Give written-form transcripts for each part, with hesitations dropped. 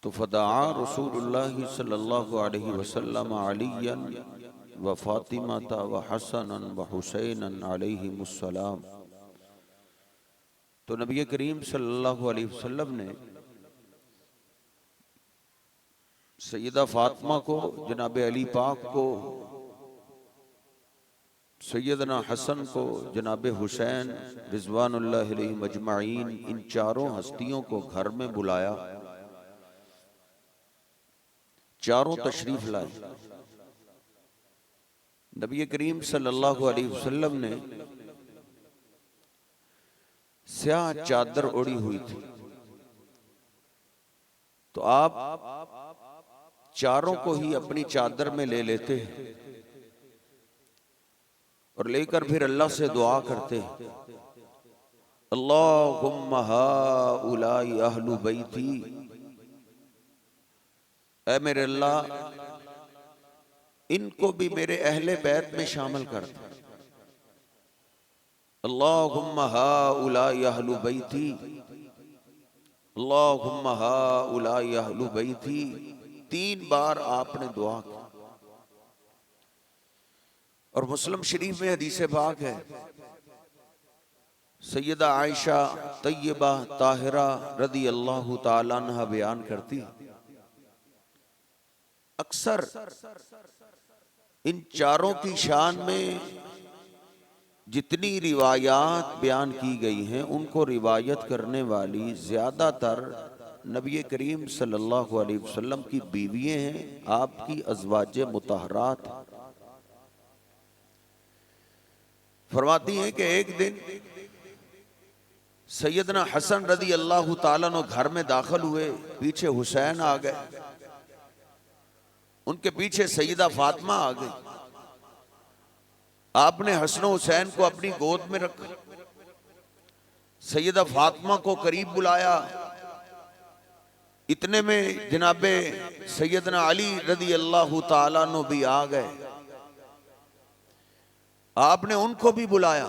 تو فدعا رسول اللہ صلی اللہ علیہ وسلم علیاً و فاطمہ و حسنا و حسینا علیہم السلام۔ تو نبی کریم صلی اللہ علیہ وسلم نے سیدہ فاطمہ کو، جناب علی پاک کو، سیدنا حسن کو، جناب حسین رضوان اللہ علیہم اجمعین، ان چاروں ہستیوں کو گھر میں بلایا، چاروں تشریف لائے۔ نبی کریم صلی اللہ علیہ وسلم نے سیاہ چادر اوڑی ہوئی تھی، تو آپ چاروں کو ہی اپنی چادر میں لے لیتے ہیں اور لے کر پھر اللہ سے دعا کرتے ہیں، اللہم ہؤلاء اہل بیتی، اے میرے اللہ ان کو بھی میرے اہل بیت میں شامل کر دے۔ اللہم ہؤلاء اہل بیتی، اللہم ہؤلاء اہل بیتی، 3 بار آپ نے دعا کی۔ اور مسلم شریف میں حدیث پاک ہے، سیدہ عائشہ طیبہ طاہرہ رضی اللہ تعالیٰ عنہ بیان کرتی، اکثر ان چاروں کی شان میں جتنی روایات بیان کی گئی ہیں ان کو روایت کرنے والی زیادہ تر نبی کریم صلی اللہ علیہ وسلم کی بیوییں ہیں، آپ کی ازواج مطہرات ہیں۔ فرماتی ہیں کہ ایک دن سیدنا حسن رضی اللہ تعالیٰ عنہ گھر میں داخل ہوئے، پیچھے حسین آ گئے، ان کے پیچھے سیدہ فاطمہ آ گئی۔ آپ نے حسن و حسین کو اپنی گود میں رکھا، سیدہ فاطمہ کو قریب بلایا، اتنے میں جناب سیدنا علی رضی اللہ تعالیٰ عنہ بھی آ گئے، آپ نے ان کو بھی بلایا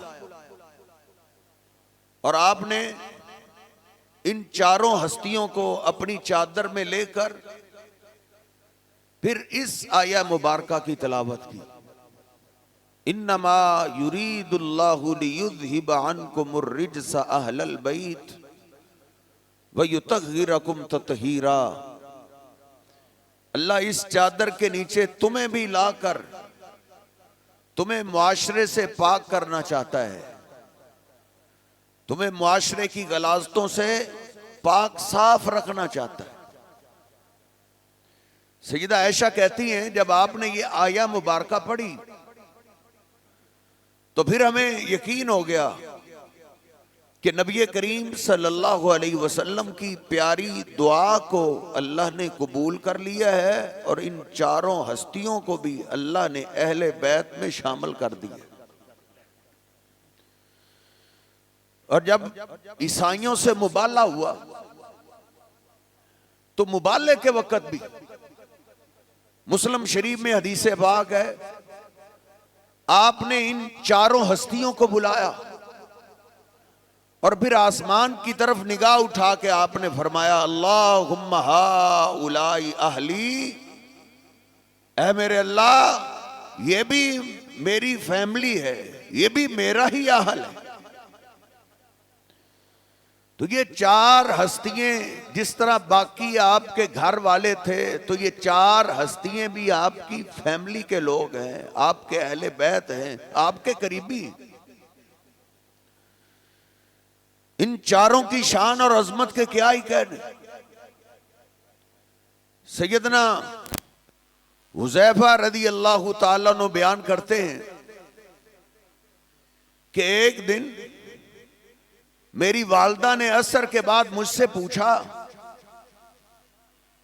اور آپ نے ان چاروں ہستیوں کو اپنی چادر میں لے کر پھر اس آیہ مبارکہ کی تلاوت کی، انما یرید اللہ لیذہب عنکم الرجس اہل البیت ویطہرکم تطہیرا۔ اللہ اس چادر کے نیچے تمہیں بھی لا کر تمہیں معاشرے سے پاک کرنا چاہتا ہے، تمہیں معاشرے کی غلاظتوں سے پاک صاف رکھنا چاہتا ہے۔ سیدہ عائشہ کہتی ہیں جب آپ نے یہ آیہ مبارکہ پڑھی تو پھر ہمیں یقین ہو گیا کہ نبی کریم صلی اللہ علیہ وسلم کی پیاری دعا کو اللہ نے قبول کر لیا ہے اور ان چاروں ہستیوں کو بھی اللہ نے اہل بیت میں شامل کر دیا۔ اور جب عیسائیوں سے مبالہ ہوا تو مبالے کے وقت بھی مسلم شریف میں حدیث پاک ہے، آپ نے ان چاروں ہستیوں کو بلایا اور پھر آسمان کی طرف نگاہ اٹھا کے آپ نے فرمایا، اللہم ہؤلاء اہلی، اے میرے اللہ یہ بھی میری فیملی ہے، یہ بھی میرا ہی اہل ہے۔ تو یہ 4 ہستیاں جس طرح باقی آپ کے گھر والے تھے، تو یہ 4 ہستیاں بھی آپ کی فیملی کے لوگ ہیں، آپ کے اہل بیت ہیں، آپ کے قریبی۔ ان چاروں کی شان اور عظمت کے کیا ہی کہنے۔ سیدنا حذیفہ رضی اللہ تعالیٰ عنہ بیان کرتے ہیں کہ ایک دن میری والدہ نے عصر کے بعد مجھ سے پوچھا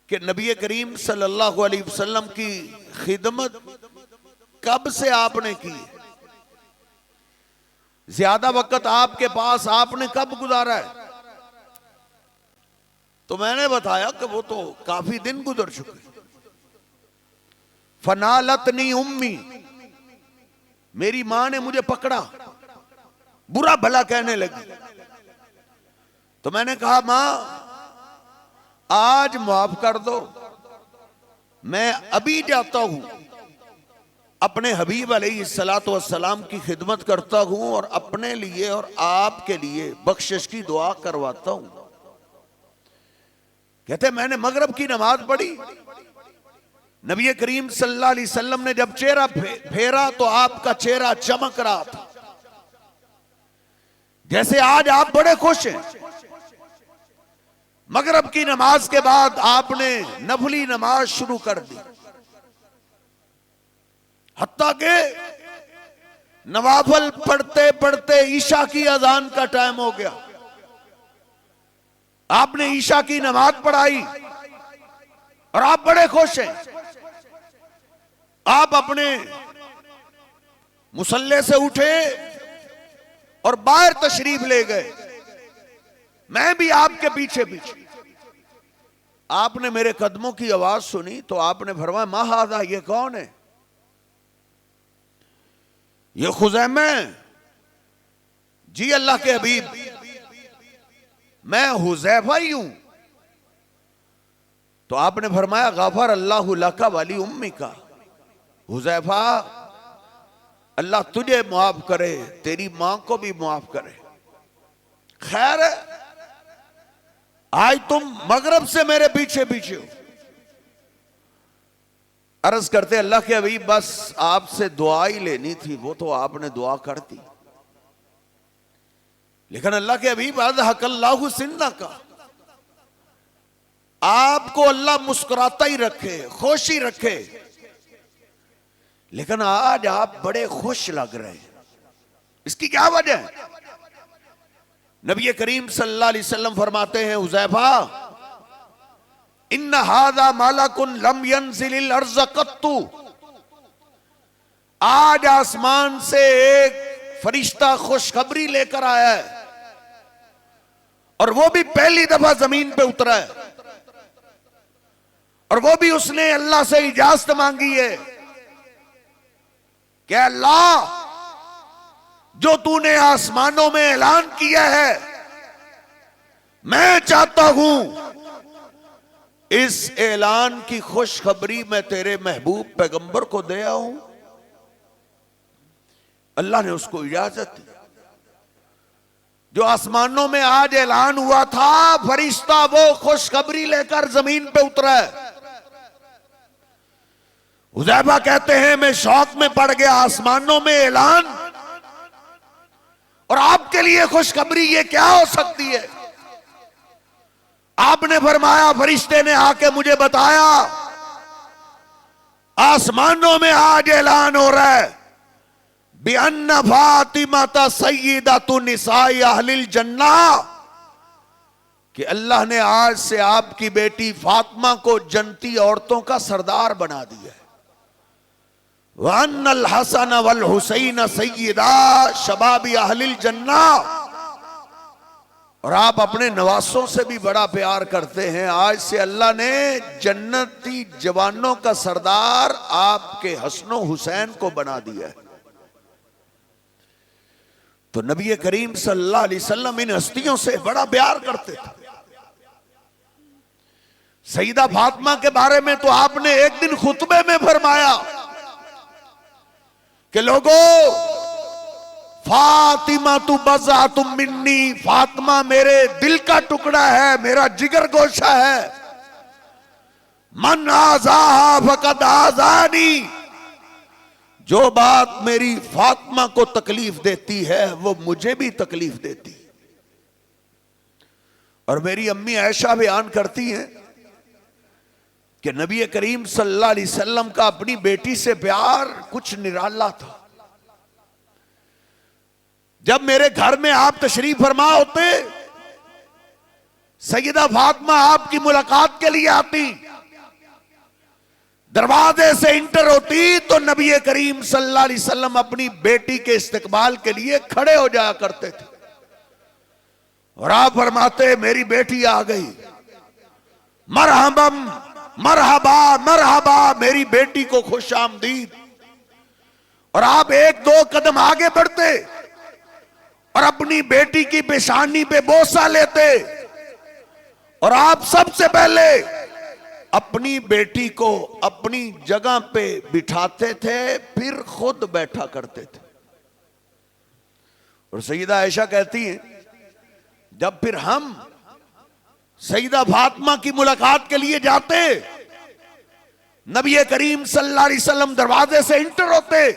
کہ نبی کریم صلی اللہ علیہ وسلم کی خدمت کب سے آپ نے کی، زیادہ وقت آپ کے پاس آپ نے کب گزارا ہے؟ تو میں نے بتایا کہ وہ تو کافی دن گزر چکے۔ فنالتنی امی، میری ماں نے مجھے پکڑا، برا بھلا کہنے لگی۔ تو میں نے کہا ماں آج معاف کر دو، میں ابھی جاتا ہوں اپنے حبیب علیہ الصلوۃ والسلام کی خدمت کرتا ہوں اور اپنے لیے اور آپ کے لیے بخشش کی دعا کرواتا ہوں۔ کہتے میں نے مغرب کی نماز پڑھی، نبی کریم صلی اللہ علیہ وسلم نے جب چہرہ پھیرا تو آپ کا چہرہ چمک رہا تھا، جیسے آج آپ بڑے خوش ہیں۔ مغرب کی نماز کے بعد آپ نے نفلی نماز شروع کر دی، حتیٰ کہ نوافل پڑھتے پڑھتے عشاء کی اذان کا ٹائم ہو گیا۔ آپ نے عشاء کی نماز پڑھائی اور آپ بڑے خوش ہیں۔ آپ اپنے مصلی سے اٹھے اور باہر تشریف لے گئے، میں بھی آپ کے پیچھے پیچھے۔ آپ نے میرے قدموں کی آواز سنی تو آپ نے فرمایا ما ھذا، یہ کون ہے؟ یہ خزیمہ ہے۔ جی اللہ کے حبیب، میں حذیفہ ہی ہوں۔ تو آپ نے فرمایا غفر اللہ لک ولی امک، حذیفہ اللہ تجھے معاف کرے، تیری ماں کو بھی معاف کرے۔ خیر ہے، آج تم مغرب سے میرے پیچھے پیچھے ہو۔ عرض کرتے اللہ کے حبیب بس آپ سے دعا ہی لینی تھی، وہ تو آپ نے دعا کر دی، لیکن اللہ کے حبیب اضحک اللہ سنک، آپ کو اللہ مسکراتا ہی رکھے، خوشی رکھے، لیکن آج آپ بڑے خوش لگ رہے ہیں، اس کی کیا وجہ ہے؟ نبی کریم صلی اللہ علیہ وسلم فرماتے ہیں حذیفہ ان ھذا ملک لم ینزل الارض قط، آج آسمان سے ایک فرشتہ خوشخبری لے کر آیا ہے، اور وہ بھی پہلی دفعہ زمین پہ اترا ہے، اور وہ بھی اس نے اللہ سے اجازت مانگی ہے کہ اللہ جو تو نے آسمانوں میں اعلان کیا ہے، میں چاہتا ہوں اس اعلان کی خوشخبری میں تیرے محبوب پیغمبر کو دے آؤں۔ اللہ نے اس کو اجازت دی۔ جو آسمانوں میں آج اعلان ہوا تھا، فرشتہ وہ خوشخبری لے کر زمین پہ اترا ہے۔ حذیفہ کہتے ہیں میں شوق میں پڑ گیا، آسمانوں میں اعلان اور آپ کے لیے خوشخبری، یہ کیا ہو سکتی ہے؟ آپ نے فرمایا فرشتے نے آ کے مجھے بتایا آسمانوں میں آج اعلان ہو رہا ہے بِأَنَّ فَاطِمَةَ سَيِّدَةُ نِسَاءِ أَهْلِ الْجَنَّةِ، کہ اللہ نے آج سے آپ کی بیٹی فاطمہ کو جنتی عورتوں کا سردار بنا دیا ہے۔ وَأَنَّ الْحَسَنَ وَالْحُسَيْنَ سَيِّدَا شَبَابِ أَهْلِ الْجَنَّةِ، اور آپ اپنے نواسوں سے بھی بڑا پیار کرتے ہیں، آج سے اللہ نے جنتی جوانوں کا سردار آپ کے حسن و حسین کو بنا دیا ہے۔ تو نبی کریم صلی اللہ علیہ وسلم ان ہستیوں سے بڑا پیار کرتے تھے۔ سیدہ فاطمہ کے بارے میں تو آپ نے ایک دن خطبے میں فرمایا کہ لوگوں فاطمہ تو بضعۃ منی، فاطمہ میرے دل کا ٹکڑا ہے، میرا جگر گوشہ ہے، من آذاہا فقد آذانی، جو بات میری فاطمہ کو تکلیف دیتی ہے وہ مجھے بھی تکلیف دیتی۔ اور میری امی عائشہ بیان کرتی ہیں کہ نبی کریم صلی اللہ علیہ وسلم کا اپنی بیٹی سے پیار کچھ نرالا تھا۔ جب میرے گھر میں آپ تشریف فرما ہوتے، سیدہ فاطمہ آپ کی ملاقات کے لیے آتی، دروازے سے انٹر ہوتی تو نبی کریم صلی اللہ علیہ وسلم اپنی بیٹی کے استقبال کے لیے کھڑے ہو جایا کرتے تھے، اور آپ فرماتے میری بیٹی آ گئی، مرحبا مرحبا مرحبا، میری بیٹی کو خوش آمدید۔ اور آپ ایک دو قدم آگے بڑھتے اور اپنی بیٹی کی پیشانی پہ بوسہ لیتے اور آپ سب سے پہلے اپنی بیٹی کو اپنی جگہ پہ بٹھاتے تھے، پھر خود بیٹھا کرتے تھے. اور سیدہ عائشہ کہتی ہیں جب پھر ہم سیدہ فاطمہ کی ملاقات کے لیے جاتے، نبی کریم صلی اللہ علیہ وسلم دروازے سے انٹر ہوتے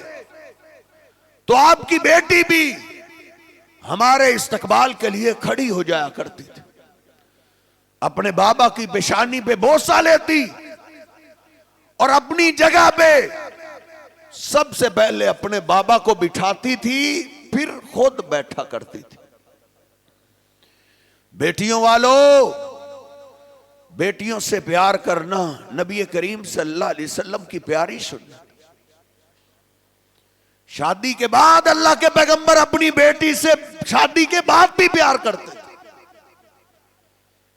تو آپ کی بیٹی بھی ہمارے استقبال کے لیے کھڑی ہو جایا کرتی تھی، اپنے بابا کی پیشانی پہ بوسہ لیتی اور اپنی جگہ پہ سب سے پہلے اپنے بابا کو بٹھاتی تھی، پھر خود بیٹھا کرتی تھی. بیٹیوں والوں، بیٹیوں سے پیار کرنا نبی کریم صلی اللہ علیہ وسلم کی پیاری سنت. شادی کے بعد اللہ کے پیغمبر اپنی بیٹی سے شادی کے بعد بھی پیار کرتے تھے.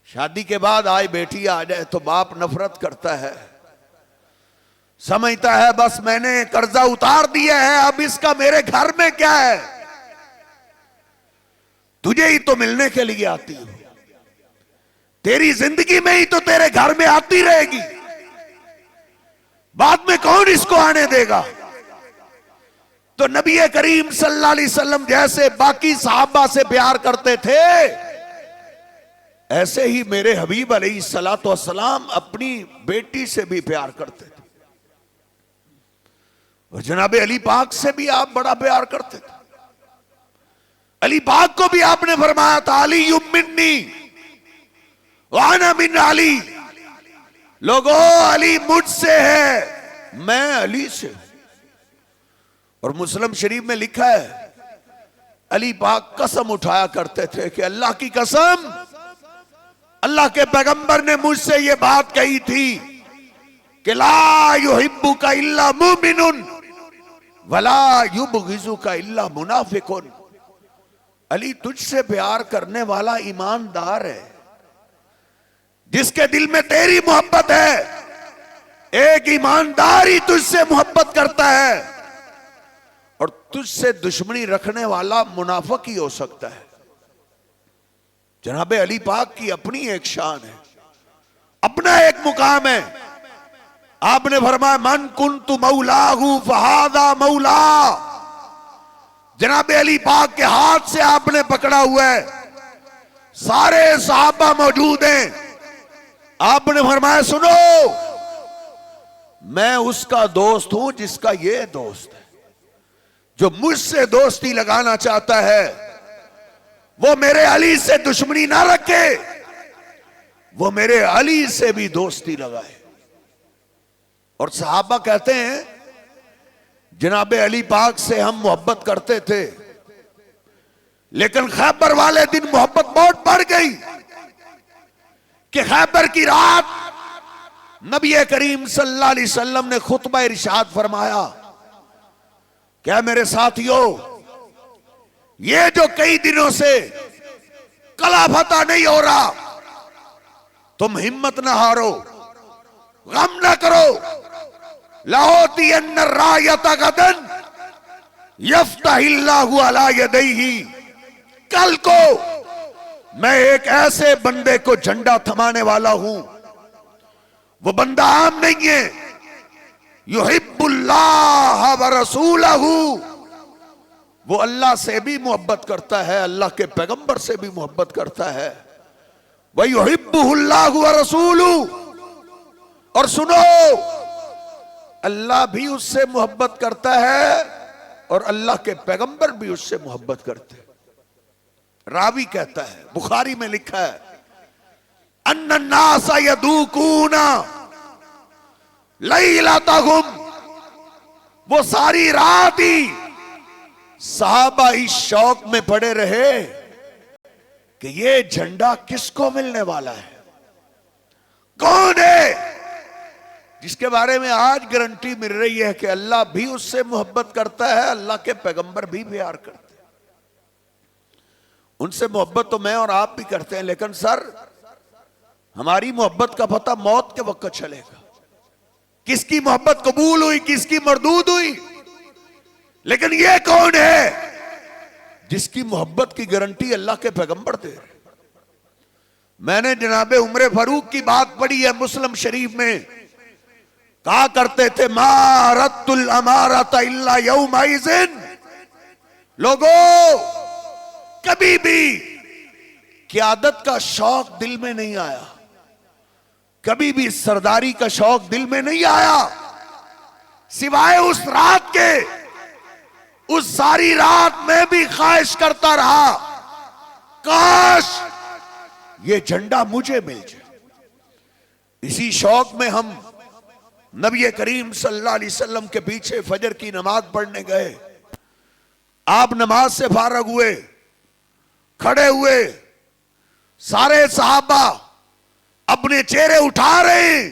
شادی کے بعد آئی بیٹی آ جائے تو باپ نفرت کرتا ہے، سمجھتا ہے بس میں نے قرضہ اتار دیا ہے، اب اس کا میرے گھر میں کیا ہے، تجھے ہی تو ملنے کے لیے آتی ہو، تیری زندگی میں ہی تو تیرے گھر میں آتی رہے گی، بعد میں کون اس کو آنے دے گا. تو نبی کریم صلی اللہ علیہ وسلم جیسے باقی صحابہ سے پیار کرتے تھے، ایسے ہی میرے حبیب علیہ السلام اپنی بیٹی سے بھی پیار کرتے تھے. اور جناب علی پاک سے بھی آپ بڑا پیار کرتے تھے. علی پاک کو بھی آپ نے فرمایا تھا علی منی وانا من علی، لوگو علی مجھ سے ہے، میں علی سے ہوں. اور مسلم شریف میں لکھا ہے علی پاک قسم اٹھایا کرتے تھے کہ اللہ کی قسم، اللہ کے پیغمبر نے مجھ سے یہ بات کہی تھی کہ لا یحبک الا مومن ولا یبغضک الا منافق. علی تجھ سے پیار کرنے والا ایماندار ہے، جس کے دل میں تیری محبت ہے. ایک ایماندار ہی تجھ سے محبت کرتا ہے، اور تجھ سے دشمنی رکھنے والا منافق ہی ہو سکتا ہے. جناب علی پاک کی اپنی ایک شان ہے، اپنا ایک مقام ہے. آپ نے فرمایا من کنت مولاہ فہذا مولا. جناب علی پاک کے ہاتھ سے آپ نے پکڑا ہوا ہے، سارے صحابہ موجود ہیں. آپ نے فرمایا سنو، میں اس کا دوست ہوں جس کا یہ دوست ہے. جو مجھ سے دوستی لگانا چاہتا ہے وہ میرے علی سے دشمنی نہ رکھے، وہ میرے علی سے بھی دوستی لگائے. اور صحابہ کہتے ہیں جناب علی پاک سے ہم محبت کرتے تھے، لیکن خیبر والے دن محبت بہت بڑھ گئی کہ خیبر کی رات نبی کریم صلی اللہ علیہ وسلم نے خطبہ ارشاد فرمایا، کیا میرے ساتھیوں، یہ جو کئی دنوں سے قلعہ فتح نہیں ہو رہا، تم ہمت نہ ہارو، غم نہ کرو. لَأُوتِيَنَّ الرَّايَةَ غَدًا يَفْتَحِ اللَّهُ عَلَى يَدَيْهِ. کل کو میں ایک ایسے بندے کو جھنڈا تھمانے والا ہوں، وہ بندہ عام نہیں ہے. یحب اللہ ورسولہ، وہ اللہ سے بھی محبت کرتا ہے، اللہ کے پیغمبر سے بھی محبت کرتا ہے. وَيُحِبُّهُ اللَّهُ وَرَسُولُهُ. اور سنو، اللہ بھی اس سے محبت کرتا ہے اور اللہ کے پیغمبر بھی اس سے محبت کرتے ہیں. راوی کہتا ہے، بخاری میں لکھا ہے، ان الناس یدوکون لیلتہم. وہ ساری رات ہی صحابہ اس شوق میں پڑے رہے کہ یہ جھنڈا کس کو ملنے والا ہے، کون ہے جس کے بارے میں آج گارنٹی مل رہی ہے کہ اللہ بھی اس سے محبت کرتا ہے، اللہ کے پیغمبر بھی پیار کرتے ہیں. ان سے محبت تو میں اور آپ بھی کرتے ہیں، لیکن سر ہماری محبت کا پتہ موت کے وقت چلے گا. کس کی محبت قبول ہوئی، کس کی مردود ہوئی. لیکن یہ کون ہے جس کی محبت کی گارنٹی اللہ کے پیغمبر دے رہے. میں نے جناب عمر فاروق کی بات پڑھی ہے مسلم شریف میں، کہا کرتے تھے ما ردت الامارۃ الا یومئذ، لوگوں کبھی بھی قیادت کا شوق دل میں نہیں آیا، کبھی بھی سرداری کا شوق دل میں نہیں آیا، سوائے اس رات کے، اس ساری رات میں بھی خواہش کرتا رہا کاش یہ جھنڈا مجھے مل جائے۔ اسی شوق میں ہم نبی کریم صلی اللہ علیہ وسلم کے پیچھے فجر کی نماز پڑھنے گئے، آپ نماز سے فارغ ہوئے، کھڑے ہوئے، سارے صحابہ اپنے چہرے اٹھا رہے ہیں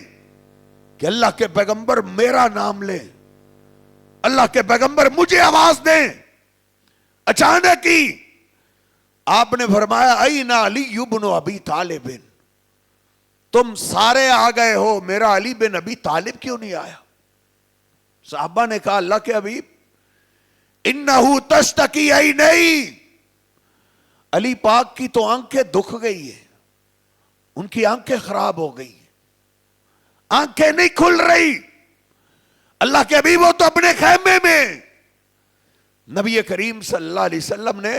کہ اللہ کے پیغمبر میرا نام لیں، اللہ کے پیغمبر مجھے آواز دیں۔ اچانک ہی آپ نے فرمایا این علی بن ابی طالب، تم سارے آ گئے ہو، میرا علی بن ابی طالب کیوں نہیں آیا؟ صحابہ نے کہا اللہ کے حبیب انہو تشتکی عینیہ، علی پاک کی تو آنکھیں دکھ گئی ہے، ان کی آنکھیں خراب ہو گئی، آنکھیں نہیں کھل رہی۔ اللہ کے حبیب وہ تو اپنے خیمے میں۔ نبی کریم صلی اللہ علیہ وسلم نے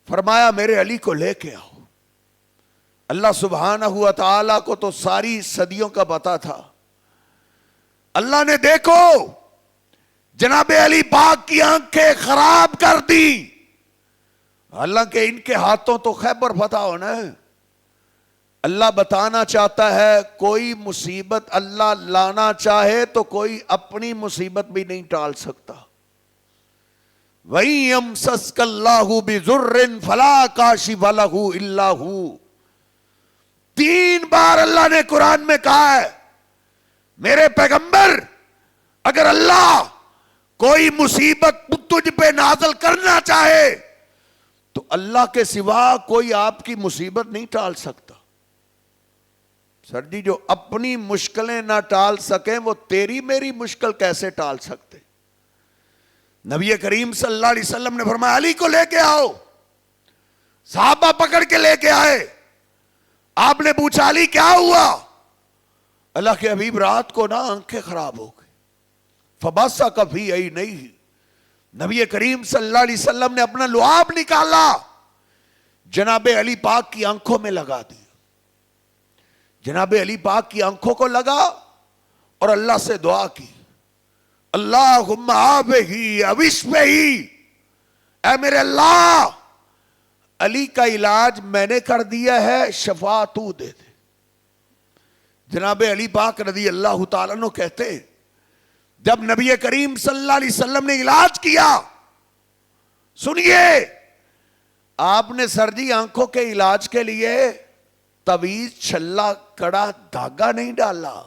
فرمایا میرے علی کو لے کے آؤ۔ اللہ سبحانہ و تعالیٰ کو تو ساری صدیوں کا پتہ تھا، اللہ نے دیکھو جناب علی پاک کی آنکھیں خراب کر دی، حالانکہ ان کے ہاتھوں تو خیبر فتح ہونا ہے۔ اللہ بتانا چاہتا ہے کوئی مصیبت اللہ لانا چاہے تو کوئی اپنی مصیبت بھی نہیں ٹال سکتا۔ وَإِن يَمْسَسْكَ اللَّهُ بِضُرٍّ فَلَا كَاشِفَ لَهُ إِلَّا هُوَ، 3 بار اللہ نے قرآن میں کہا ہے میرے پیغمبر اگر اللہ کوئی مصیبت تجھ پہ نازل کرنا چاہے تو اللہ کے سوا کوئی آپ کی مصیبت نہیں ٹال سکتا۔ سر جی جو اپنی مشکلیں نہ ٹال سکیں وہ تیری میری مشکل کیسے ٹال سکتے؟ نبی کریم صلی اللہ علیہ وسلم نے فرمایا علی کو لے کے آؤ، صحابہ پکڑ کے لے کے آئے۔ آپ نے پوچھا علی کیا ہوا؟ اللہ کے حبیب رات کو نا آنکھیں خراب ہو گئی، فبصق فی عینیہ، نبی کریم صلی اللہ علیہ وسلم نے اپنا لعاب نکالا، جناب علی پاک کی آنکھوں میں لگا دیا، جناب علی پاک کی آنکھوں کو لگا اور اللہ سے دعا کی اللہم آبہی اوشفہی، اے میرے اللہ علی کا علاج میں نے کر دیا ہے، شفا تو دے دے۔ جناب علی پاک رضی اللہ تعالیٰ عنہ کہتے جب نبی کریم صلی اللہ علیہ وسلم نے علاج کیا، سنیے آپ نے سر جی آنکھوں کے علاج کے لیے تویز چھلا کڑا دھاگا نہیں ڈالا۔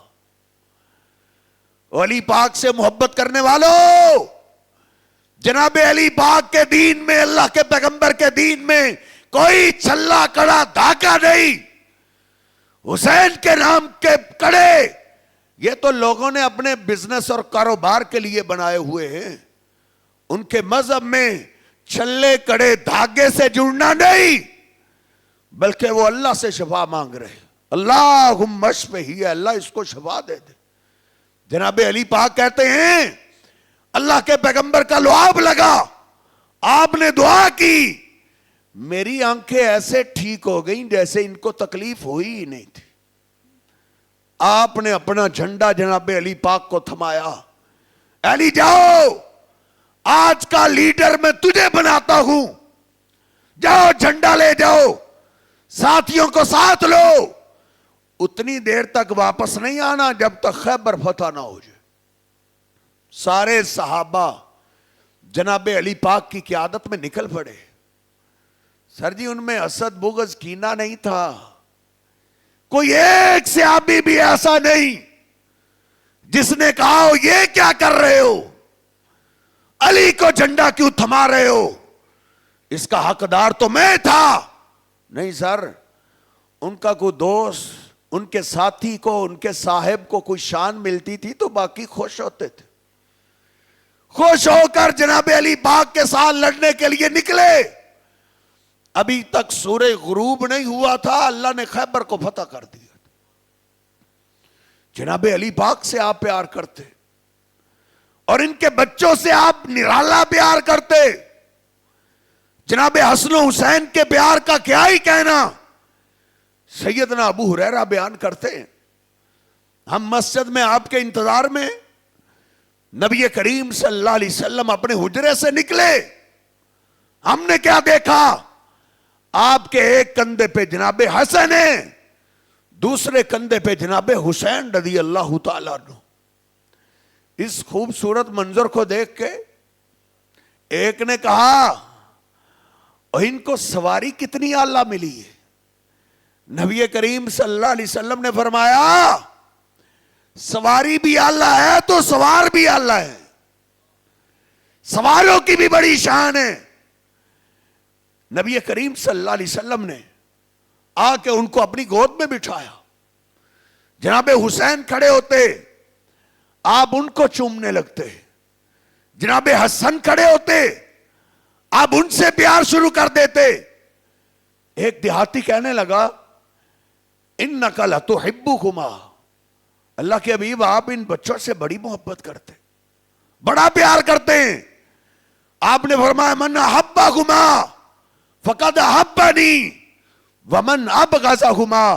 علی پاک سے محبت کرنے والوں، جناب علی پاک کے دین میں، اللہ کے پیغمبر کے دین میں کوئی چھلا کڑا دھاگا نہیں۔ حسین کے نام کے کڑے یہ تو لوگوں نے اپنے بزنس اور کاروبار کے لیے بنائے ہوئے ہیں، ان کے مذہب میں چھلے کڑے دھاگے سے جڑنا نہیں، بلکہ وہ اللہ سے شفا مانگ رہے، اللہم اشفہی، اللہ اس کو شفا دے دے۔ جناب علی پاک کہتے ہیں اللہ کے پیغمبر کا لعاب لگا، آپ نے دعا کی، میری آنکھیں ایسے ٹھیک ہو گئیں جیسے ان کو تکلیف ہوئی ہی نہیں تھی۔ آپ نے اپنا جھنڈا جناب علی پاک کو تھمایا، علی جاؤ آج کا لیڈر میں تجھے بناتا ہوں، جاؤ جھنڈا لے جاؤ، ساتھیوں کو ساتھ لو، اتنی دیر تک واپس نہیں آنا جب تک خیبر فتح نہ ہو جائے۔ سارے صحابہ جناب علی پاک کی قیادت میں نکل پڑے۔ سر جی ان میں حسد بغض کینہ نہیں تھا، کوئی ایک صحابی بھی ایسا نہیں جس نے کہا ہو یہ کیا کر رہے ہو، علی کو جھنڈا کیوں تھما رہے ہو، اس کا حقدار تو میں تھا۔ نہیں سر، ان کا کوئی دوست، ان کے ساتھی کو، ان کے صاحب کو کوئی شان ملتی تھی تو باقی خوش ہوتے تھے، خوش ہو کر جناب علی پاک کے ساتھ لڑنے کے لیے نکلے۔ ابھی تک سورہ غروب نہیں ہوا تھا، اللہ نے خیبر کو فتح کر دیا. جناب علی پاک سے آپ پیار کرتے اور ان کے بچوں سے آپ نرالا پیار کرتے. جناب حسن و حسین کے پیار کا کیا ہی کہنا. سیدنا ابو ہریرہ بیان کرتے ہیں، ہم مسجد میں آپ کے انتظار میں، نبی کریم صلی اللہ علیہ وسلم اپنے حجرے سے نکلے. ہم نے کیا دیکھا؟ آپ کے ایک کندھے پہ جناب حسن ہے، دوسرے کندھے پہ جناب حسین رضی اللہ تعالیٰ عنہ. اس خوبصورت منظر کو دیکھ کے ایک نے کہا، اور ان کو سواری کتنی اعلیٰ ملی ہے. نبی کریم صلی اللہ علیہ وسلم نے فرمایا، سواری بھی اعلیٰ ہے تو سوار بھی اعلیٰ ہے، سواروں کی بھی بڑی شان ہے. نبی کریم صلی اللہ علیہ وسلم نے آ کے ان کو اپنی گود میں بٹھایا. جناب حسین کھڑے ہوتے، آپ ان کو چومنے لگتے. جناب حسن کھڑے ہوتے، آپ ان سے پیار شروع کر دیتے. ایک دیہاتی کہنے لگا، اِنَّكَ لَتُحِبُّهُمَا، اللہ کے حبیب آپ ان بچوں سے بڑی محبت کرتے، بڑا پیار کرتے ہیں. آپ نے فرمایا، مَنْ أَحَبَّهُمَا فَقَدْ أَحَبَّنِي وَمَنْ أَبْغَضَهُمَا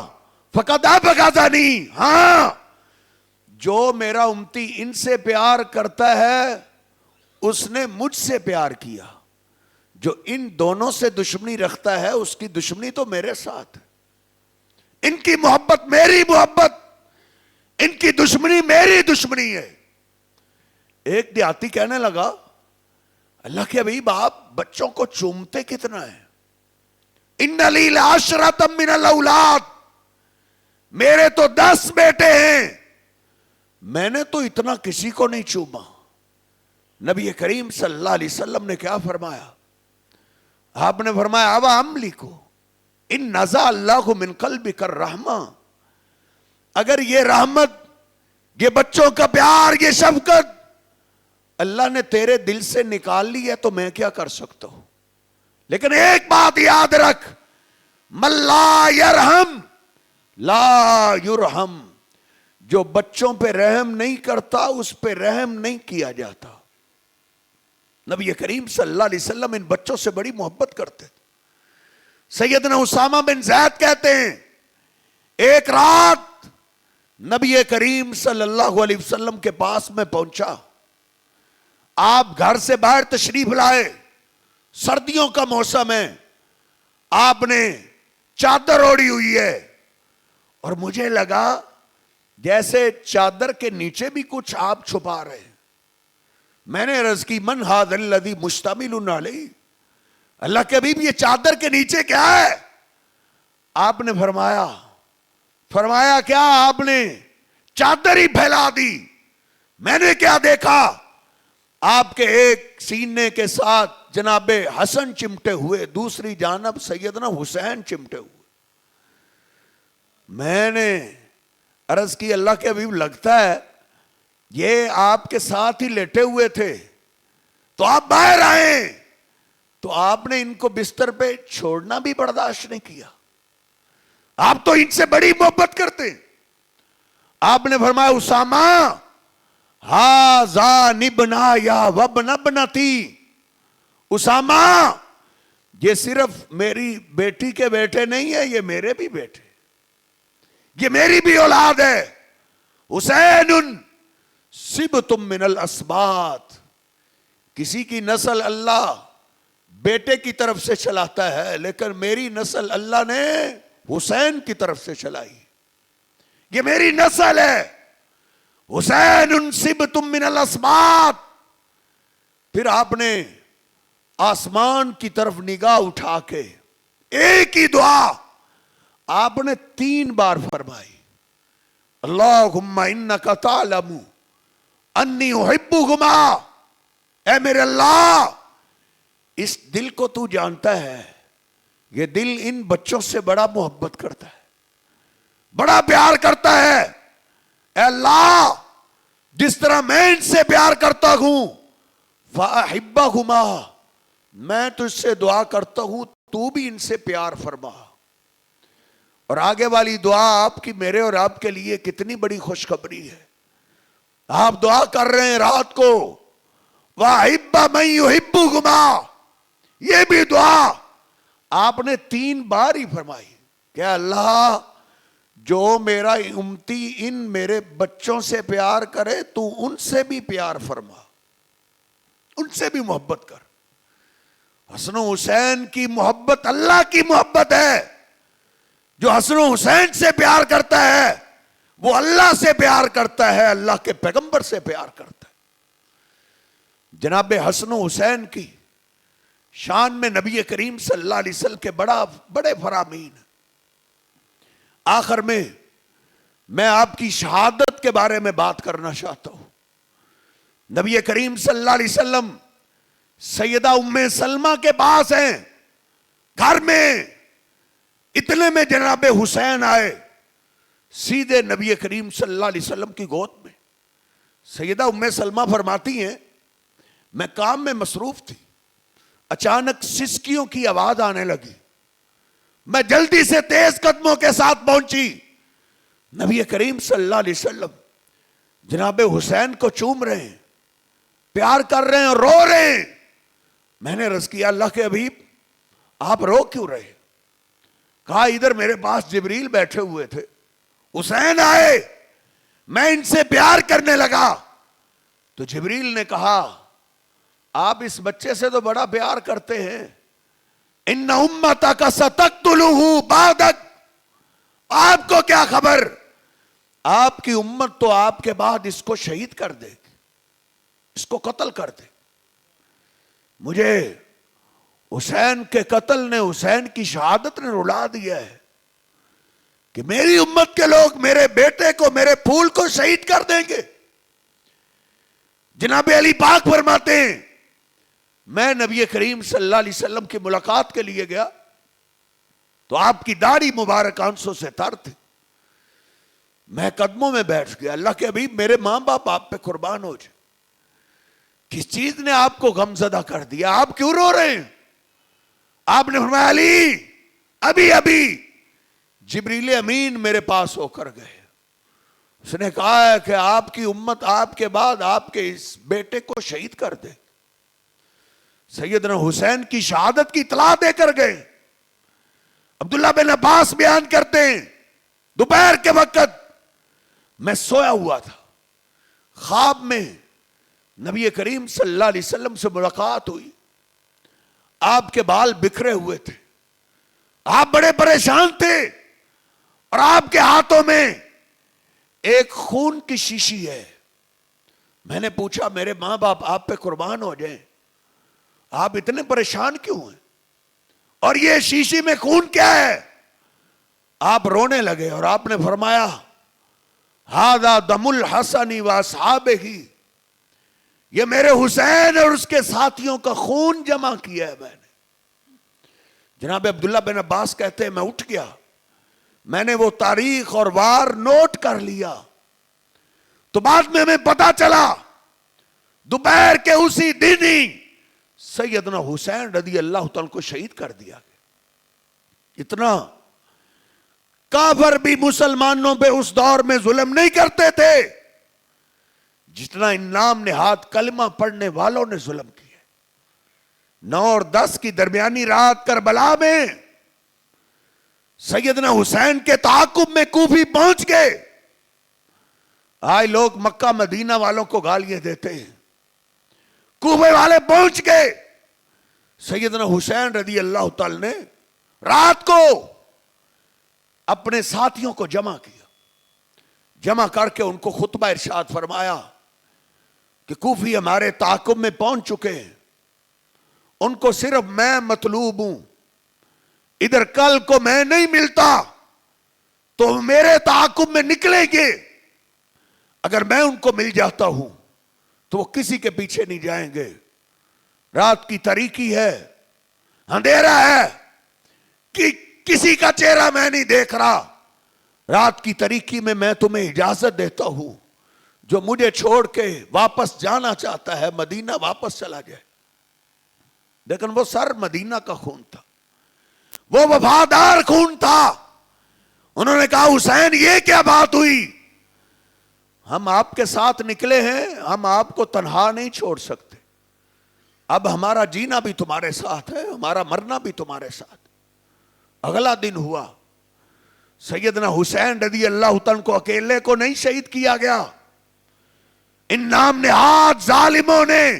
فَقَدْ أَبْغَضَنِي. ہاں، جو میرا امتی ان سے پیار کرتا ہے اس نے مجھ سے پیار کیا. جو ان دونوں سے دشمنی رکھتا ہے اس کی دشمنی تو میرے ساتھ ہے. ان کی محبت میری محبت، ان کی دشمنی میری دشمنی ہے. ایک دیہاتی کہنے لگا، اللہ کے حبیب آپ بچوں کو چومتے کتنا ہے؟ اِنَّ لِي لَعَشْرَةً مِّنَ الْأَوْلَادِ، میرے تو 10 بیٹے ہیں، میں نے تو اتنا کسی کو نہیں چوما. نبی کریم صلی اللہ علیہ وسلم نے کیا فرمایا؟ آپ نے فرمایا، اب عملی کو ان نزع اللہ من قلبک الرحمہ، اگر یہ رحمت، یہ بچوں کا پیار، یہ شفقت اللہ نے تیرے دل سے نکال لی ہے تو میں کیا کر سکتا ہوں. لیکن ایک بات یاد رکھ، من لا یرحم لا یرحم، جو بچوں پہ رحم نہیں کرتا اس پہ رحم نہیں کیا جاتا. نبی کریم صلی اللہ علیہ وسلم ان بچوں سے بڑی محبت کرتے تھے. سیدنا اسامہ بن زید کہتے ہیں، ایک رات نبی کریم صلی اللہ علیہ وسلم کے پاس میں پہنچا. آپ گھر سے باہر تشریف لائے، سردیوں کا موسم ہے، آپ نے چادر اوڑھی ہوئی ہے، اور مجھے لگا جیسے چادر کے نیچے بھی کچھ آپ چھپا رہے ہیں. میں نے عرض کی، من ھذا الذی مشتمل علیہ، اللہ کے حبیب یہ چادر کے نیچے کیا ہے؟ آپ نے فرمایا کیا؟ آپ نے چادر ہی پھیلا دی. میں نے کیا دیکھا؟ آپ کے ایک سینے کے ساتھ جناب حسن چمٹے ہوئے، دوسری جانب سیدنا حسین چمٹے ہوئے. میں نے عرض کی، اللہ کے حبیب لگتا ہے یہ آپ کے ساتھ ہی لیٹے ہوئے تھے تو آپ باہر آئے تو آپ نے ان کو بستر پہ چھوڑنا بھی برداشت نہیں کیا. آپ تو ان سے بڑی محبت کرتے. آپ نے فرمایا، اسامہ ھذا ابنایا وابن ابنتی، اسامہ یہ صرف میری بیٹی کے بیٹے نہیں ہیں، یہ میرے بھی بیٹے، یہ میری بھی اولاد ہے. حسین سبت من الاسباط، کسی کی نسل اللہ بیٹے کی طرف سے چلاتا ہے، لیکن میری نسل اللہ نے حسین کی طرف سے چلائی. یہ میری نسل ہے. حسین سبت من الاسباط. پھر آپ نے آسمان کی طرف نگاہ اٹھا کے ایک ہی دعا آپ نے 3 بار فرمائی، اللہم انک تعلم انی احبہما. اے میرے اللہ، اس دل کو تو جانتا ہے، یہ دل ان بچوں سے بڑا محبت کرتا ہے، بڑا پیار کرتا ہے. اے اللہ، جس طرح میں ان سے پیار کرتا ہوں، فاحبہما، میں تجھ سے دعا کرتا ہوں تو بھی ان سے پیار فرما. اور آگے والی دعا آپ کی میرے اور آپ کے لیے کتنی بڑی خوشخبری ہے. آپ دعا کر رہے ہیں رات کو وَأَحِبَّ مَن يُحِبُّكُمَا، یہ بھی دعا آپ نے 3 بار ہی فرمائی کہ اللہ جو میرا امتی ان میرے بچوں سے پیار کرے تو ان سے بھی پیار فرما، ان سے بھی محبت کر. حسن و حسین کی محبت اللہ کی محبت ہے. جو حسن و حسین سے پیار کرتا ہے وہ اللہ سے پیار کرتا ہے، اللہ کے پیغمبر سے پیار کرتا ہے. جناب حسن و حسین کی شان میں نبی کریم صلی اللہ علیہ وسلم کے بڑے فرامین. آخر میں آپ کی شہادت کے بارے میں بات کرنا چاہتا ہوں. نبی کریم صلی اللہ علیہ وسلم سیدہ ام سلمہ کے پاس ہیں گھر میں. اتنے میں جناب حسین آئے سیدھے نبی کریم صلی اللہ علیہ وسلم کی گود میں. سیدہ ام سلمہ فرماتی ہیں میں کام میں مصروف تھی، اچانک سسکیوں کی آواز آنے لگی. میں جلدی سے تیز قدموں کے ساتھ پہنچی. نبی کریم صلی اللہ علیہ وسلم جناب حسین کو چوم رہے ہیں، پیار کر رہے ہیں اور رو رہے ہیں. میں نے عرض کیا اللہ کے حبیب آپ رو کیوں رہے؟ کہا ادھر میرے پاس جبریل بیٹھے ہوئے تھے، حسین آئے، میں ان سے پیار کرنے لگا. تو جبریل نے کہا آپ اس بچے سے تو بڑا پیار کرتے ہیں. ان امتک ستقتلہ بعدک، آپ کو کیا خبر، آپ کی امت تو آپ کے بعد اس کو شہید کر دے گی، اس کو قتل کر دے. مجھے حسین کے قتل نے، حسین کی شہادت نے رلا دیا ہے کہ میری امت کے لوگ میرے بیٹے کو، میرے پھول کو شہید کر دیں گے. جناب علی پاک فرماتے ہیں میں نبی کریم صلی اللہ علیہ وسلم کی ملاقات کے لیے گیا تو آپ کی داڑھی مبارک آنسوں سے تر تھی. میں قدموں میں بیٹھ گیا. اللہ کے حبیب میرے ماں باپ آپ پہ قربان ہو جائے، کس چیز نے آپ کو غم زدہ کر دیا، آپ کیوں رو رہے ہیں؟ آپ نے فرمایا علی ابھی جبریل امین میرے پاس ہو کر گئے. اس نے کہا ہے کہ آپ کی امت آپ کے بعد آپ کے اس بیٹے کو شہید کر دے. سیدنا حسین کی شہادت کی اطلاع دے کر گئے. عبداللہ بن عباس بیان کرتے ہیں دوپہر کے وقت میں سویا ہوا تھا، خواب میں نبی کریم صلی اللہ علیہ وسلم سے ملاقات ہوئی. آپ کے بال بکھرے ہوئے تھے، آپ بڑے پریشان تھے اور آپ کے ہاتھوں میں ایک خون کی شیشی ہے. میں نے پوچھا میرے ماں باپ آپ پہ قربان ہو جائیں، آپ اتنے پریشان کیوں ہیں اور یہ شیشی میں خون کیا ہے؟ آپ رونے لگے اور آپ نے فرمایا ھذا دم الحسن واصحابہ، یہ میرے حسین اور اس کے ساتھیوں کا خون جمع کیا ہے میں نے. جناب عبداللہ بن عباس کہتے ہیں میں اٹھ گیا، میں نے وہ تاریخ اور وار نوٹ کر لیا تو بعد میں ہمیں پتا چلا دوپہر کے اسی دن ہی سیدنا حسین رضی اللہ تعالیٰ کو شہید کر دیا گیا. اتنا کافر بھی مسلمانوں پہ اس دور میں ظلم نہیں کرتے تھے جتنا ان نام نہاد کلمہ پڑھنے والوں نے ظلم کیا. 9 اور 10 کی درمیانی رات کربلا میں سیدنا حسین کے تعاقب میں کوفی پہنچ گئے. آج لوگ مکہ مدینہ والوں کو گالیاں دیتے ہیں، کوفے والے پہنچ گئے. سیدنا حسین رضی اللہ تعالی نے رات کو اپنے ساتھیوں کو جمع کیا، جمع کر کے ان کو خطبہ ارشاد فرمایا کہ کوفی ہمارے تعاقب میں پہنچ چکے ہیں، ان کو صرف میں مطلوب ہوں، ادھر کل کو میں نہیں ملتا تو میرے تعاقب میں نکلیں گے، اگر میں ان کو مل جاتا ہوں تو وہ کسی کے پیچھے نہیں جائیں گے. رات کی تاریکی ہے، اندھیرا ہے کہ کسی کا چہرہ میں نہیں دیکھ رہا. رات کی تاریکی میں تمہیں اجازت دیتا ہوں، جو مجھے چھوڑ کے واپس جانا چاہتا ہے مدینہ واپس چلا جائے. لیکن وہ سر مدینہ کا خون تھا. وہ وفادار خون تھا. انہوں نے کہا حسین یہ کیا بات ہوئی؟ ہم آپ کے ساتھ نکلے ہیں, ہم آپ کو تنہا نہیں چھوڑ سکتے. اب ہمارا جینا بھی تمہارے ساتھ ہے, ہمارا مرنا بھی تمہارے ساتھ. اگلا دن ہوا, سیدنا حسین رضی اللہ تعالیٰ کو اکیلے کو نہیں شہید کیا گیا. ان نام نہاد ظالموں نے,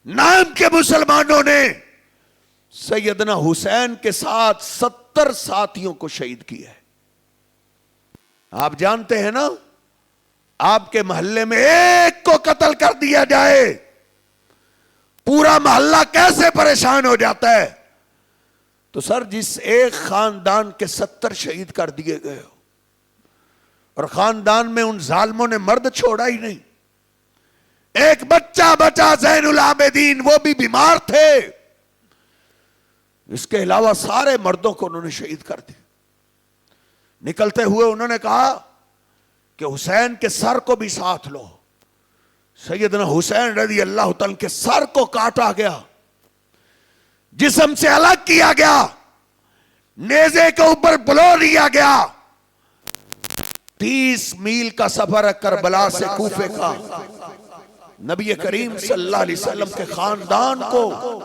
نام کے مسلمانوں نے سیدنا حسین کے ساتھ 70 ساتھیوں کو شہید کیا ہے. آپ جانتے ہیں نا, آپ کے محلے میں ایک کو قتل کر دیا جائے پورا محلہ کیسے پریشان ہو جاتا ہے. تو سر جس ایک خاندان کے 70 شہید کر دیے گئے ہو, اور خاندان میں ان ظالموں نے مرد چھوڑا ہی نہیں. ایک بچہ بچا زین العابدین, وہ بھی بیمار تھے. اس کے علاوہ سارے مردوں کو انہوں نے شہید کر دیا. نکلتے ہوئے انہوں نے کہا کہ حسین کے سر کو بھی ساتھ لو. سیدنا حسین رضی اللہ تعالیٰ کے سر کو کاٹا گیا, جسم سے الگ کیا گیا, نیزے کے اوپر بلو لیا گیا. 30 میل کا سفر ہے کربلا سے کوفے کا. نبی کریم صلی اللہ علیہ وسلم کے خاندان کو,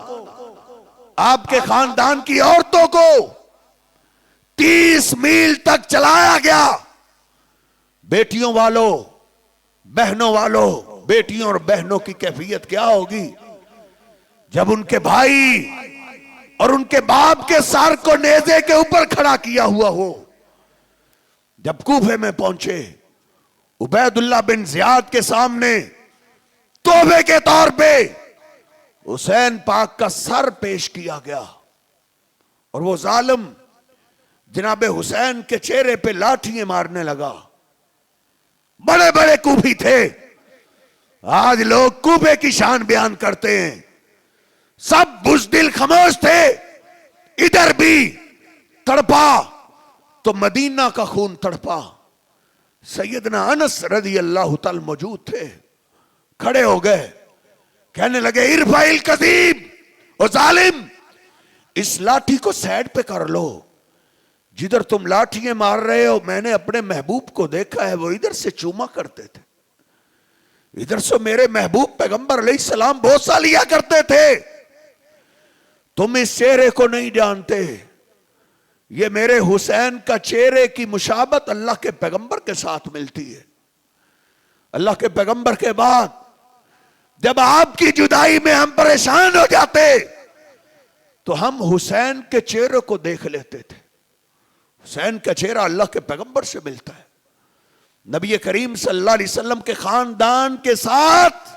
آپ کے خاندان کی عورتوں کو 30 میل تک چلایا گیا. بیٹیوں والوں, بہنوں والوں, بیٹیوں اور بہنوں کی کیفیت کیا ہوگی جب ان کے بھائی اور ان کے باپ کے سر کو نیزے کے اوپر کھڑا کیا ہوا ہو. جب کوفے میں پہنچے, عبید اللہ بن زیاد کے سامنے تحفے کے طور پہ حسین پاک کا سر پیش کیا گیا, اور وہ ظالم جناب حسین کے چہرے پہ لاٹھیاں مارنے لگا. بڑے بڑے کوفی تھے, آج لوگ کوفے کی شان بیان کرتے ہیں, سب بزدل خاموش تھے. ادھر بھی تڑپا تو مدینہ کا خون تڑپا. سیدنا انس رضی اللہ تعالی موجود تھے, کھڑے ہو گئے, کہنے لگے ارفع القضیب, او ظالم اس لاٹھی کو سائڈ پہ کر لو. جدھر تم لاٹھیاں مار رہے ہو, میں نے اپنے محبوب کو دیکھا ہے, وہ ادھر سے چوما کرتے تھے, ادھر سے میرے محبوب پیغمبر علیہ السلام بوسہ لیا کرتے تھے. تم اس چہرے کو نہیں جانتے, یہ میرے حسین کا چہرے کی مشابہت اللہ کے پیغمبر کے ساتھ ملتی ہے. اللہ کے پیغمبر کے بعد جب آپ کی جدائی میں ہم پریشان ہو جاتے تو ہم حسین کے چہرے کو دیکھ لیتے تھے. حسین کا چہرہ اللہ کے پیغمبر سے ملتا ہے. نبی کریم صلی اللہ علیہ وسلم کے خاندان کے ساتھ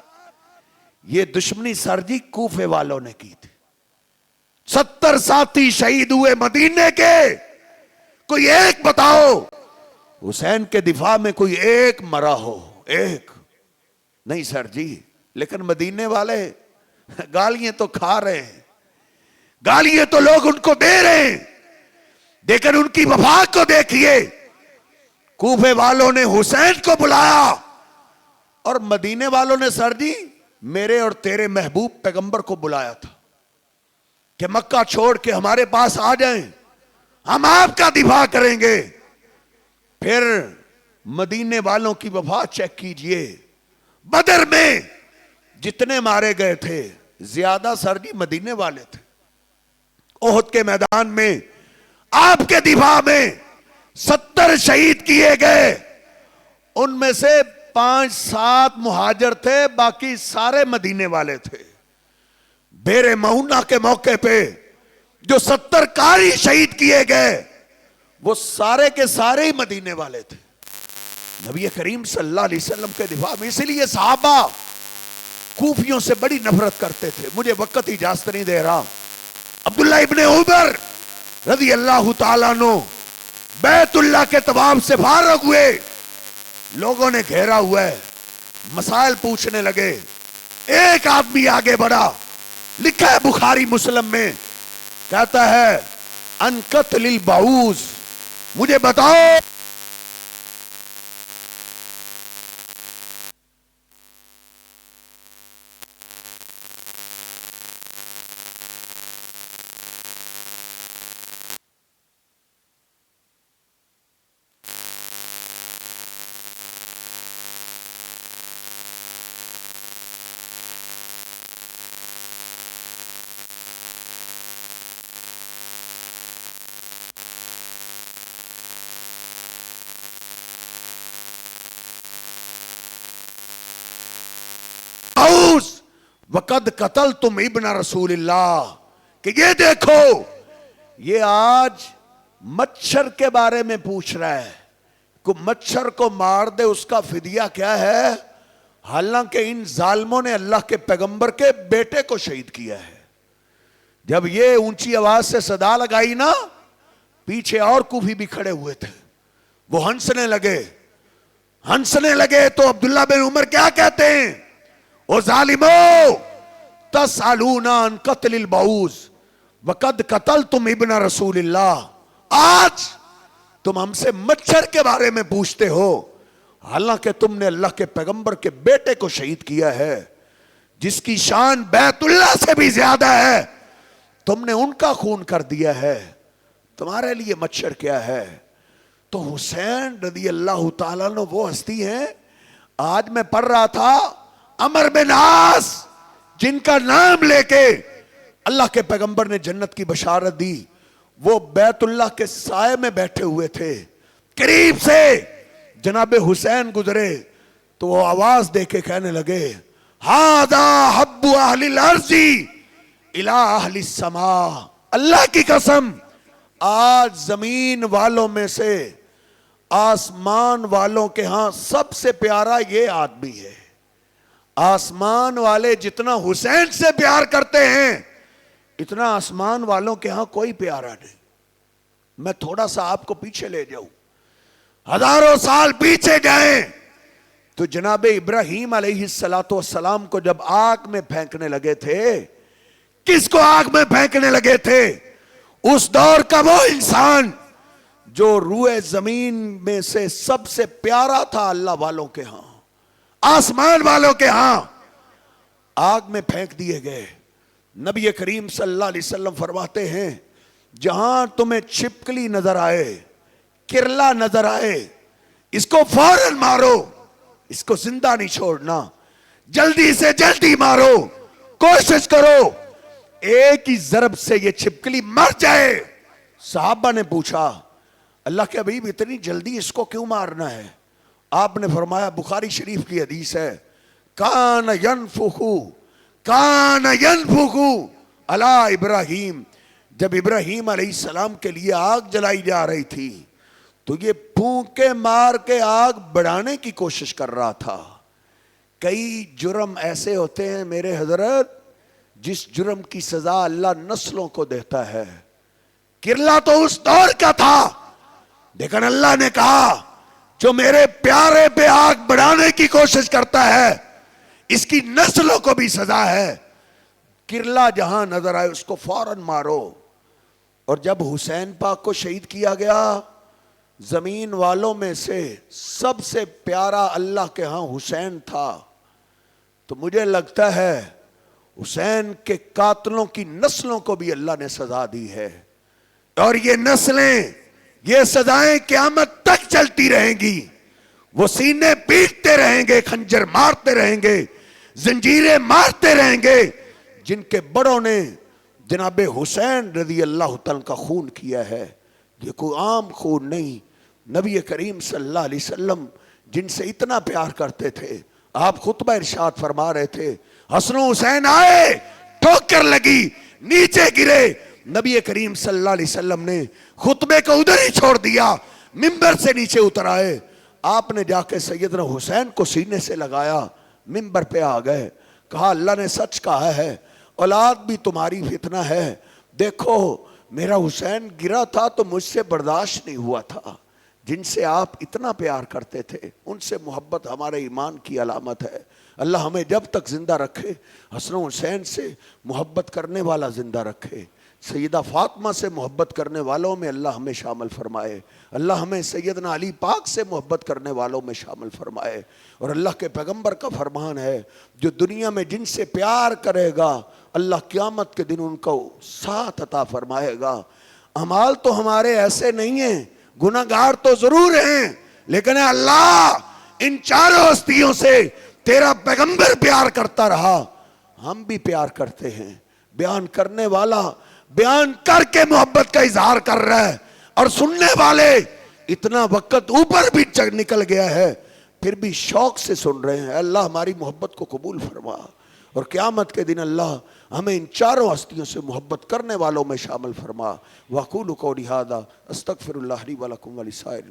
یہ دشمنی سرجی کوفے والوں نے کی تھی. 70 ساتھی شہید ہوئے مدینے کے, کوئی ایک بتاؤ حسین کے دفاع میں کوئی ایک مرا ہو؟ ایک نہیں سر جی. لیکن مدینے والے گالیاں تو کھا رہے ہیں, گالیاں تو لوگ ان کو دے رہے ہیں, لیکن ان کی وفا کو دیکھیے. کوفے والوں نے حسین کو بلایا اور مدینے والوں نے سر جی میرے اور تیرے محبوب پیغمبر کو بلایا تھا کہ مکہ چھوڑ کے ہمارے پاس آ جائیں, ہم آپ کا دفاع کریں گے. پھر مدینے والوں کی وفا چیک کیجئے. بدر میں جتنے مارے گئے تھے زیادہ سر جی مدینے والے تھے. احد کے میدان میں آپ کے دفاع میں 70 شہید کیے گئے, ان میں سے 5-7 مہاجر تھے, باقی سارے مدینے والے تھے. بیر معونہ کے موقع پہ جو 70 قاری شہید کیے گئے وہ سارے کے سارے ہی مدینے والے تھے. نبی کریم صلی اللہ علیہ وسلم کے دفاع میں, اسی لیے صحابہ کوفیوں سے بڑی نفرت کرتے تھے. مجھے وقت اجازت نہیں دے رہا. عبداللہ ابن عمر رضی اللہ تعالیٰ عنہ بیت اللہ کے طواف سے فارغ ہوئے, لوگوں نے گھیرا ہوا ہے, مسائل پوچھنے لگے. ایک آدمی آگے بڑھا, لکھا ہے بخاری مسلم میں, کہتا ہے ان قتل البعوض, مجھے بتاؤ وقد قتلتم ابن رسول اللہ، کہ یہ دیکھو یہ آج مچھر کے بارے میں پوچھ رہا ہے کہ مچھر کو مار دے اس کا فدیہ کیا ہے، حالانکہ ان ظالموں نے اللہ کے پیغمبر کے بیٹے کو شہید کیا ہے۔ جب یہ اونچی آواز سے صدا لگائی نا، پیچھے اور کوفی بھی کھڑے ہوئے تھے، وہ ہنسنے لگے تو عبداللہ بن عمر کیا کہتے ہیں، او ظالمو تسألون عن قتل البعوض وقد قتلتم ابن رسول اللہ، آج تم ہم سے مچھر کے بارے میں پوچھتے ہو حالانکہ تم نے اللہ کے پیغمبر کے بیٹے کو شہید کیا ہے، جس کی شان بیت اللہ سے بھی زیادہ ہے، تم نے ان کا خون کر دیا ہے، تمہارے لیے مچھر کیا ہے۔ تو حسین رضی اللہ تعالیٰ عنہ وہ ہستی ہیں، آج میں پڑھ رہا تھا عمر بن عاص جن کا نام لے کے اللہ کے پیغمبر نے جنت کی بشارت دی، وہ بیت اللہ کے سائے میں بیٹھے ہوئے تھے، قریب سے جناب حسین گزرے تو وہ آواز دے کے کہنے لگے ھذا حب اہل الارض الی اہل السماء، اللہ کی قسم آج زمین والوں میں سے آسمان والوں کے ہاں سب سے پیارا یہ آدمی ہے۔ آسمان والے جتنا حسین سے پیار کرتے ہیں اتنا آسمان والوں کے ہاں کوئی پیارا نہیں۔ میں تھوڑا سا آپ کو پیچھے لے جاؤں، ہزاروں سال پیچھے جائیں تو جناب ابراہیم علیہ السلام کو جب آگ میں پھینکنے لگے تھے، کس کو آگ میں پھینکنے لگے تھے؟ اس دور کا وہ انسان جو روئے زمین میں سے سب سے پیارا تھا اللہ والوں کے ہاں، آسمان والوں کے ہاں، آگ میں پھینک دیے گئے۔ نبی کریم صلی اللہ علیہ وسلم فرماتے ہیں جہاں تمہیں چھپکلی نظر آئے، کرلا نظر آئے، اس کو فوراً مارو، اس کو زندہ نہیں چھوڑنا، جلدی سے جلدی مارو، کوشش کرو ایک ہی ضرب سے یہ چھپکلی مر جائے۔ صحابہ نے پوچھا اللہ کے حبیب اتنی جلدی اس کو کیوں مارنا ہے؟ آپ نے فرمایا، بخاری شریف کی حدیث ہے، کان ینفخو علی ابراہیم، جب ابراہیم علیہ السلام کے لیے آگ جلائی جا رہی تھی تو یہ پھونکے مار کے آگ بڑھانے کی کوشش کر رہا تھا۔ کئی جرم ایسے ہوتے ہیں میرے حضرت جس جرم کی سزا اللہ نسلوں کو دیتا ہے۔ کرلا تو اس دور کا تھا، لیکن اللہ نے کہا جو میرے پیارے پہ آگ بڑھانے کی کوشش کرتا ہے اس کی نسلوں کو بھی سزا ہے۔ کرلا جہاں نظر آئے اس کو فوراً مارو۔ اور جب حسین پاک کو شہید کیا گیا، زمین والوں میں سے سب سے پیارا اللہ کے ہاں حسین تھا، تو مجھے لگتا ہے حسین کے قاتلوں کی نسلوں کو بھی اللہ نے سزا دی ہے، اور یہ نسلیں، یہ سزائیں قیامت تک چلتی رہیں گی۔ وہ سینے پیٹتے رہیں گے، خنجر مارتے رہیں گے، زنجیریں مارتے رہیں گے، جن کے بڑوں نے جناب حسین رضی اللہ تعالیٰ کا خون کیا ہے۔ یہ کوئی عام خون نہیں، نبی کریم صلی اللہ علیہ وسلم جن سے اتنا پیار کرتے تھے، آپ خطبہ ارشاد فرما رہے تھے، حسن و حسین آئے، ٹھوکر لگی، نیچے گرے، نبی کریم صلی اللہ علیہ وسلم نے خطبے کو ادھر ہی چھوڑ دیا، منبر سے نیچے اتر آئے، آپ نے جا کے سیدنا حسین کو سینے سے لگایا، منبر پہ آ گئے، کہا اللہ نے سچ کہا ہے، اولاد بھی تمہاری فتنہ ہے، دیکھو میرا حسین گرا تھا تو مجھ سے برداشت نہیں ہوا تھا، جن سے آپ اتنا پیار کرتے تھے ان سے محبت ہمارے ایمان کی علامت ہے۔ اللہ ہمیں جب تک زندہ رکھے حسن و حسین سے محبت کرنے والا زندہ رکھے، سیدہ فاطمہ سے محبت کرنے والوں میں اللہ ہمیں شامل فرمائے، اللہ ہمیں سیدنا علی پاک سے محبت کرنے والوں میں شامل فرمائے۔ اور اللہ کے پیغمبر کا فرمان ہے جو دنیا میں جن سے پیار کرے گا اللہ قیامت کے دن ان کو ساتھ عطا فرمائے گا۔ اعمال تو ہمارے ایسے نہیں ہیں، گناہگار تو ضرور ہیں، لیکن اے اللہ ان چاروں ہستیوں سے تیرا پیغمبر پیار کرتا رہا، ہم بھی پیار کرتے ہیں۔ بیان کرنے والا بیان کر کے محبت کا اظہار کر رہا ہے، اور سننے والے اتنا وقت اوپر بھی نکل گیا ہے پھر بھی شوق سے سن رہے ہیں۔ اللہ ہماری محبت کو قبول فرما، اور قیامت کے دن اللہ ہمیں ان چاروں ہستیوں سے محبت کرنے والوں میں شامل فرما۔ وَأَقُولُ قَوْلِي هَٰذَا أَسْتَغْفِرُ اللَّهَ لِي وَلَكُمْ وَلِسَائِرِ